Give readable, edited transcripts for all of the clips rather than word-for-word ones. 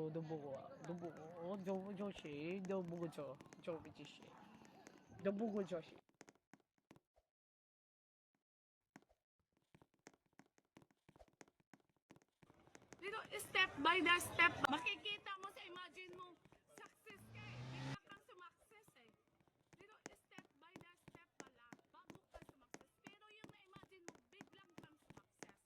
都不过，都不过，就是都不过就这些，都不过就是。Dito, step by the step, makikita mo sa imagine mo, success ka eh. Bigla kang sumakses eh. Dito, step by the step pala, bago ka sumakses. Pero yung na-imagine mo, biglang kang sumakses.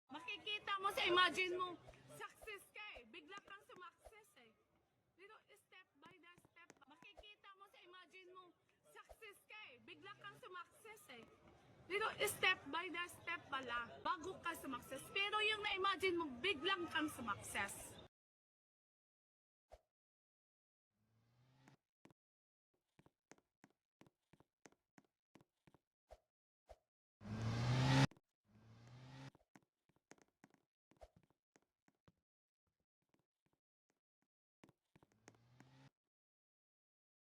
Makikita mo sa imagine mo, success ka eh. Bigla kang sumakses eh. Dito, step by the step, makikita mo sa imagine mo, success ka eh. Bigla kang sumakses eh. Dito, step by the step pala, bago ka sumakses. Pero yung na-imagine mo, biglang kang sumakses.